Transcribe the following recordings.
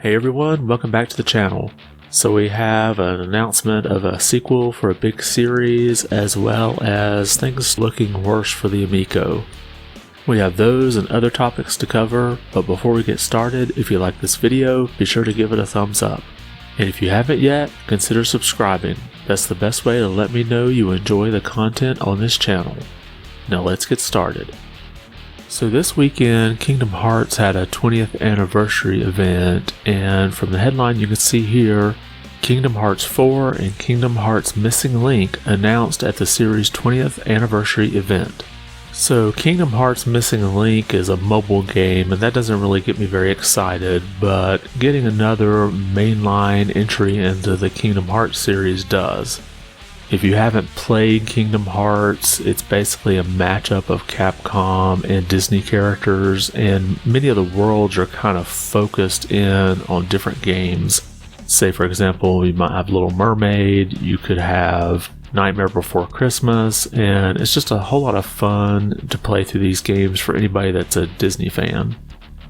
Hey everyone, welcome back to the channel. So we have an announcement of a sequel for a big series, as well as things looking worse for the Amico. We have those and other topics to cover, but before we get started, if you like this video, be sure to give it a thumbs up. And if you haven't yet, consider subscribing. That's the best way to let me know you enjoy the content on this channel. Now let's get started. So this weekend, Kingdom Hearts had a 20th anniversary event, and from the headline you can see here, Kingdom Hearts 4 and Kingdom Hearts Missing Link announced at the series' 20th anniversary event. So Kingdom Hearts Missing Link is a mobile game, and that doesn't really get me very excited, but getting another mainline entry into the Kingdom Hearts series does. If you haven't played Kingdom Hearts, it's basically a matchup of Capcom and Disney characters, and many of the worlds are kind of focused in on different games. Say for example, you might have Little Mermaid, you could have Nightmare Before Christmas, and it's just a whole lot of fun to play through these games for anybody that's a Disney fan.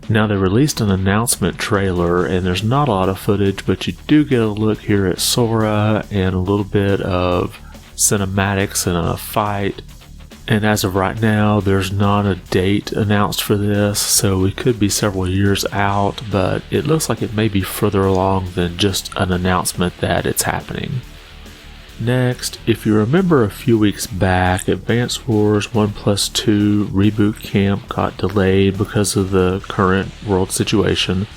Now they released an announcement trailer, and there's not a lot of footage, but you do get a look here at Sora and a little bit of cinematics and a fight. And as of right now, there's not a date announced for this, so we could be several years out, but it looks like it may be further along than just an announcement that it's happening. Next, if you remember a few weeks back, Advance Wars 1+2 Reboot Camp got delayed because of the current world situation,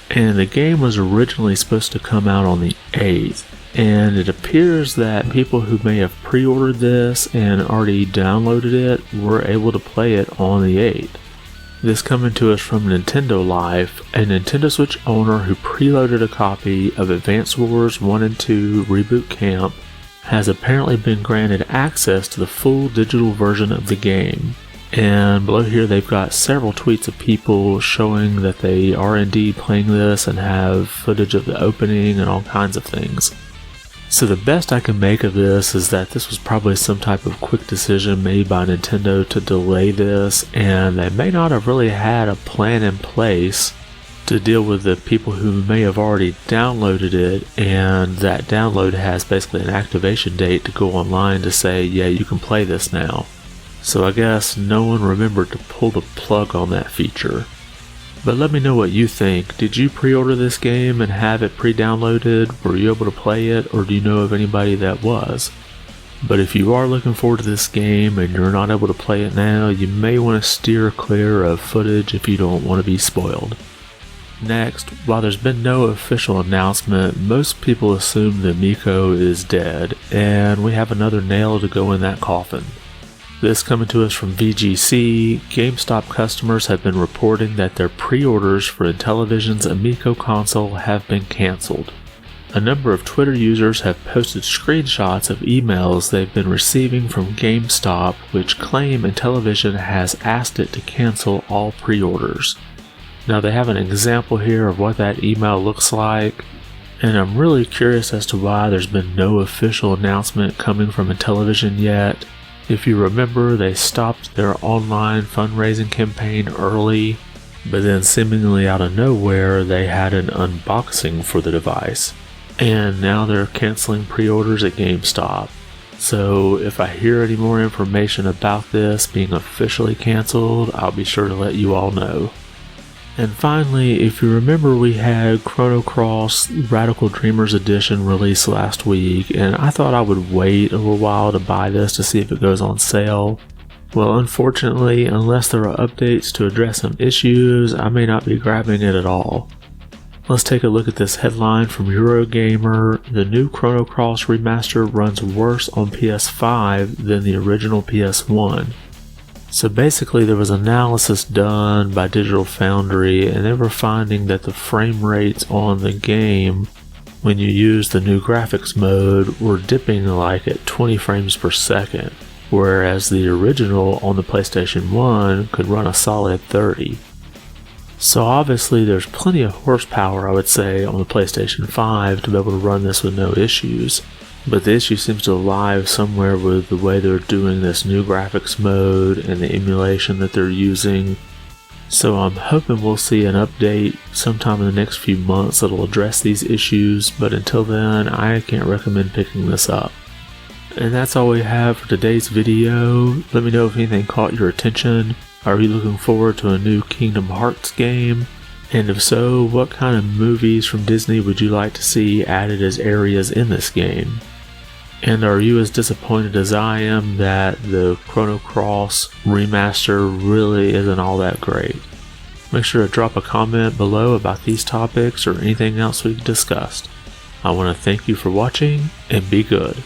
and the game was originally supposed to come out on the 8th, and it appears that people who may have pre-ordered this and already downloaded it were able to play it on the 8th. This coming to us from Nintendo Life, a Nintendo Switch owner who preloaded a copy of Advance Wars 1 and 2 Reboot Camp has apparently been granted access to the full digital version of the game. And below here they've got several tweets of people showing that they are indeed playing this and have footage of the opening and all kinds of things. So the best I can make of this is that this was probably some type of quick decision made by Nintendo to delay this, and they may not have really had a plan in place to deal with the people who may have already downloaded it, and that download has basically an activation date to go online to say, yeah, you can play this now. So I guess no one remembered to pull the plug on that feature. But let me know what you think. Did you pre-order this game and have it pre-downloaded? Were you able to play it, or do you know of anybody that was? But if you are looking forward to this game and you're not able to play it now, you may want to steer clear of footage if you don't want to be spoiled. Next, while there's been no official announcement, most people assume the Amico is dead, and we have another nail to go in that coffin. This coming to us from VGC, GameStop customers have been reporting that their pre-orders for Intellivision's Amico console have been cancelled. A number of Twitter users have posted screenshots of emails they've been receiving from GameStop which claim Intellivision has asked it to cancel all pre-orders. Now they have an example here of what that email looks like, and I'm really curious as to why there's been no official announcement coming from Intellivision yet. If you remember, they stopped their online fundraising campaign early, but then seemingly out of nowhere they had an unboxing for the device, and now they're canceling pre-orders at GameStop. So if I hear any more information about this being officially canceled, I'll be sure to let you all know. And finally, if you remember, we had Chrono Cross Radical Dreamers Edition released last week, and I thought I would wait a little while to buy this to see if it goes on sale. Well, unfortunately, unless there are updates to address some issues, I may not be grabbing it at all. Let's take a look at this headline from Eurogamer. The new Chrono Cross remaster runs worse on PS5 than the original PS1. So basically there was analysis done by Digital Foundry, and they were finding that the frame rates on the game when you use the new graphics mode were dipping like at 20 frames per second, whereas the original on the PlayStation 1 could run a solid 30. So obviously there's plenty of horsepower, I would say, on the PlayStation 5 to be able to run this with no issues. But the issue seems to lie somewhere with the way they're doing this new graphics mode and the emulation that they're using. So I'm hoping we'll see an update sometime in the next few months that'll address these issues, but until then, I can't recommend picking this up. And that's all we have for today's video. Let me know if anything caught your attention. Are you looking forward to a new Kingdom Hearts game? And if so, what kind of movies from Disney would you like to see added as areas in this game? And are you as disappointed as I am that the Chrono Cross remaster really isn't all that great? Make sure to drop a comment below about these topics or anything else we've discussed. I want to thank you for watching, and be good.